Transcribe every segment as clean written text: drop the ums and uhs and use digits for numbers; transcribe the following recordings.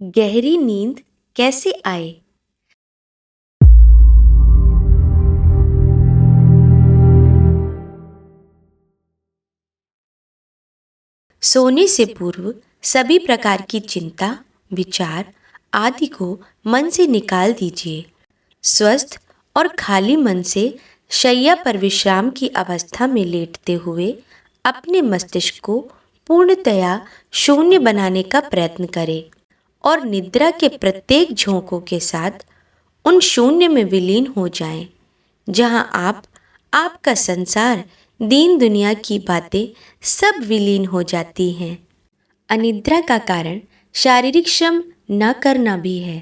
गहरी नींद कैसे आए? सोने से पूर्व सभी प्रकार की चिंता, विचार आदि को मन से निकाल दीजिए। स्वस्थ और खाली मन से शैया पर विश्राम की अवस्था में लेटते हुए अपने मस्तिष्क को पूर्णतया शून्य बनाने का प्रयत्न करें और निद्रा के प्रत्येक झोंकों के साथ उन शून्य में विलीन हो जाएं, जहां आपका संसार, दीन दुनिया की बातें सब विलीन हो जाती हैं। अनिद्रा का कारण शारीरिक श्रम न करना भी है।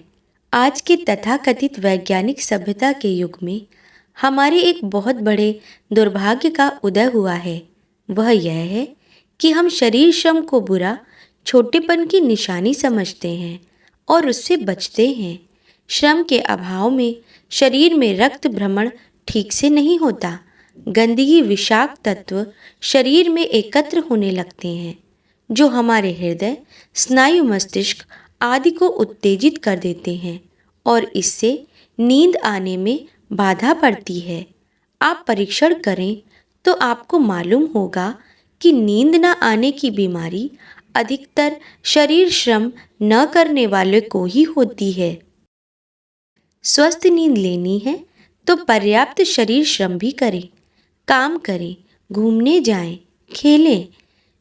आज के तथाकथित वैज्ञानिक सभ्यता के युग में हमारे एक बहुत बड़े दुर्भाग्य का उदय हुआ है। वह यह है कि हम शरीर श्रम को बुरा, छोटेपन की निशानी समझते हैं और उससे बचते हैं। श्रम के अभाव में शरीर में रक्त भ्रमण ठीक से नहीं होता। गंदगी, विषाक्त तत्व शरीर में एकत्र होने लगते हैं, जो हमारे हृदय, स्नायु, मस्तिष्क आदि को उत्तेजित कर देते हैं और इससे नींद आने में बाधा पड़ती है। आप परीक्षण करें तो आपको मालूम होगा कि नींद न आने की बीमारी अधिकतर शरीर श्रम न करने वाले को ही होती है। स्वस्थ नींद लेनी है तो पर्याप्त शरीर श्रम भी करें, काम करें, घूमने जाएं, खेलें।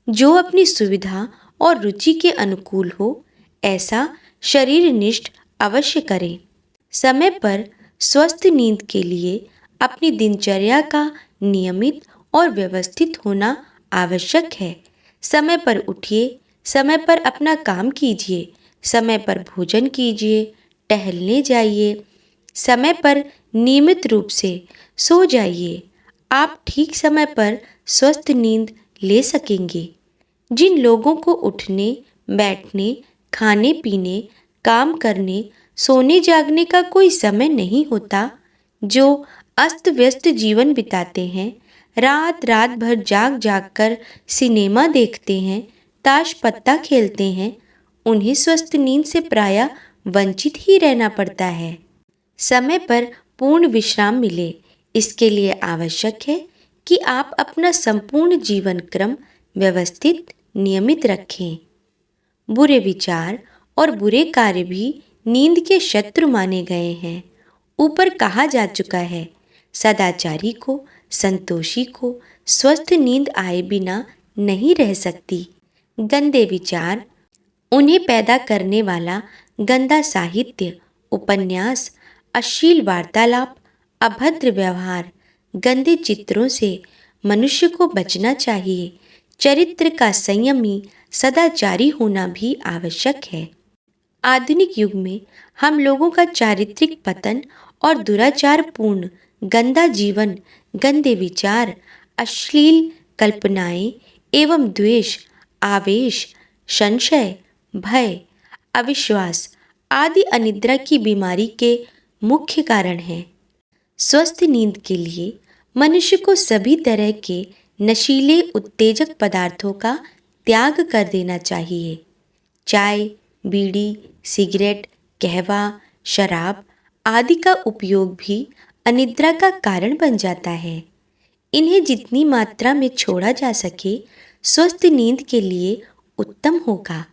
जो अपनी सुविधा और रुचि के अनुकूल हो, ऐसा शरीरनिष्ठ अवश्य करें। समय पर स्वस्थ नींद के लिए अपनी दिनचर्या का नियमित और व्यवस्थित होना आवश्यक है। समय पर उठिए, समय पर अपना काम कीजिए, समय पर भोजन कीजिए, टहलने जाइए, समय पर नियमित रूप से सो जाइए। आप ठीक समय पर स्वस्थ नींद ले सकेंगे। जिन लोगों को उठने, बैठने, खाने पीने, काम करने, सोने जागने का कोई समय नहीं होता, जो अस्त व्यस्त जीवन बिताते हैं, रात रात भर जाग जाग कर सिनेमा देखते हैं, ताश पत्ता खेलते हैं, उन्हें स्वस्थ नींद से प्रायः वंचित ही रहना पड़ता है। समय पर पूर्ण विश्राम मिले, इसके लिए आवश्यक है कि आप अपना संपूर्ण जीवन क्रम व्यवस्थित, नियमित रखें। बुरे विचार और बुरे कार्य भी नींद के शत्रु माने गए हैं। ऊपर कहा जा चुका है, सदाचारी को, संतोषी को स्वस्थ नींद आए बिना नहीं रह सकती। गंदे विचार, उन्हें पैदा करने वाला गंदा साहित्य, उपन्यास, अश्लील वार्तालाप, अभद्र व्यवहार, गंदे चित्रों से मनुष्य को बचना चाहिए। चरित्र का संयमी, सदाचारी होना भी आवश्यक है। आधुनिक युग में हम लोगों का चारित्रिक पतन और दुराचार पूर्ण गंदा जीवन, गंदे विचार, अश्लील कल्पनाएं एवं द्वेष, आवेश, संशय, भय, अविश्वास आदि अनिद्रा की बीमारी के मुख्य कारण हैं। स्वस्थ नींद के लिए मनुष्य को सभी तरह के नशीले उत्तेजक पदार्थों का त्याग कर देना चाहिए। चाय, बीड़ी, सिगरेट, कहवा, शराब आदि का उपयोग भी अनिद्रा का कारण बन जाता है। इन्हें जितनी मात्रा में छोड़ा जा सके, स्वस्थ नींद के लिए उत्तम होगा।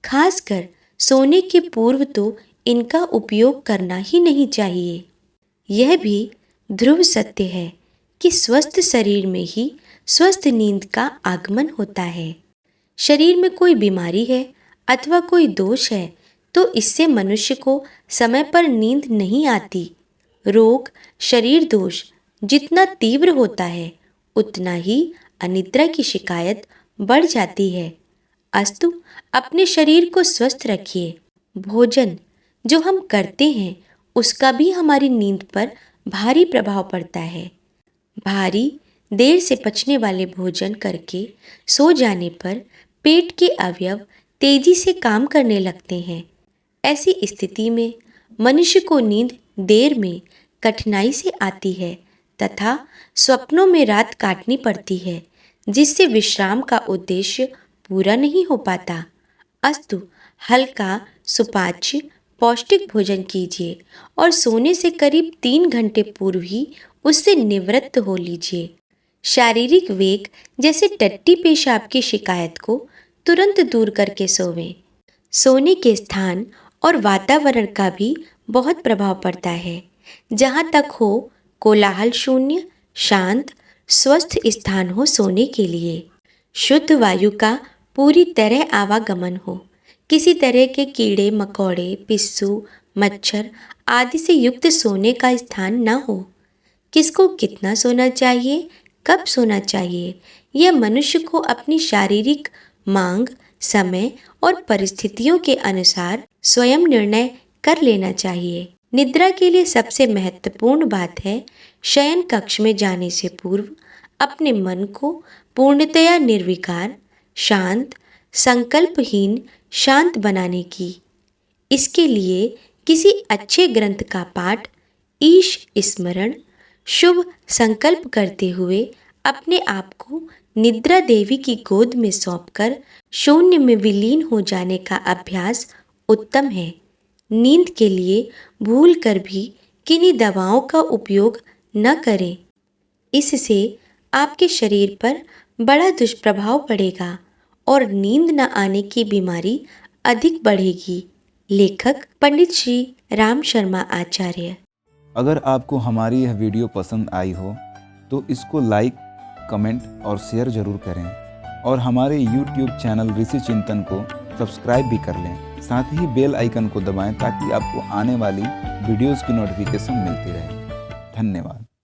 खासकर सोने के पूर्व तो इनका उपयोग करना ही नहीं चाहिए। यह भी ध्रुव सत्य है कि स्वस्थ शरीर में ही स्वस्थ नींद का आगमन होता है। शरीर में कोई बीमारी है अथवा कोई दोष है तो इससे मनुष्य को समय पर नींद नहीं आती। रोग, शरीर दोष जितना तीव्र होता है, उतना ही अनिद्रा की शिकायत बढ़ जाती है। अस्तु, अपने शरीर को स्वस्थ रखिए। भोजन जो हम करते हैं, उसका भी हमारी नींद पर भारी प्रभाव पड़ता है। भारी, देर से पचने वाले भोजन करके सो जाने पर पेट के अवयव तेजी से काम करने लगते हैं। ऐसी स्थिति में मनुष्य को नींद देर में कठिनाई से आती है तथा स्वप्नों में रात काटनी पड़ती है, जिससे विश्राम का उद्देश्य पूरा नहीं हो पाता। अस्तु, हल्का, सुपाच्य, पौष्टिक भोजन कीजिए और सोने से करीब 3 घंटे पूर्व ही उससे निवृत्त हो लीजिए। शारीरिक वेग जैसे टट्टी पेशाब की शिकायत को तुरंत दूर करके सोवें। सोने के स्थान और वातावरण का भी बहुत प्रभाव पड़ता है। जहाँ तक हो, कोलाहल शून्य, शांत, स्वस्थ स्थान हो सोने के लिए। शुद्ध वायु का पूरी तरह आवागमन हो। किसी तरह के कीड़े मकोड़े, पिस्सू, मच्छर आदि से युक्त सोने का स्थान न हो। किसको कितना सोना चाहिए, कब सोना चाहिए, यह मनुष्य को अपनी शारीरिक मांग, समय और परिस्थितियों के अनुसार स्वयं निर्णय कर लेना चाहिए। निद्रा के लिए सबसे महत्वपूर्ण बात है शयन कक्ष में जाने से पूर्व अपने मन को पूर्णतया निर्विकार, शांत, संकल्पहीन, शांत बनाने की। इसके लिए किसी अच्छे ग्रंथ का पाठ, ईश स्मरण, शुभ संकल्प करते हुए अपने आप को निद्रा देवी की गोद में सौंपकर शून्य में विलीन हो जाने का अभ्यास उत्तम है। नींद के लिए भूल कर भी किन्हीं दवाओं का उपयोग न करें। इससे आपके शरीर पर बड़ा दुष्प्रभाव पड़ेगा और नींद न आने की बीमारी अधिक बढ़ेगी। लेखक पंडित श्री राम शर्मा आचार्य। अगर आपको हमारी यह वीडियो पसंद आई हो तो इसको लाइक, कमेंट और शेयर जरूर करें और हमारे YouTube चैनल ऋषि चिंतन को सब्सक्राइब भी कर लें। साथ ही बेल आइकन को दबाएं ताकि आपको आने वाली वीडियोस की नोटिफिकेशन मिलती रहे। धन्यवाद।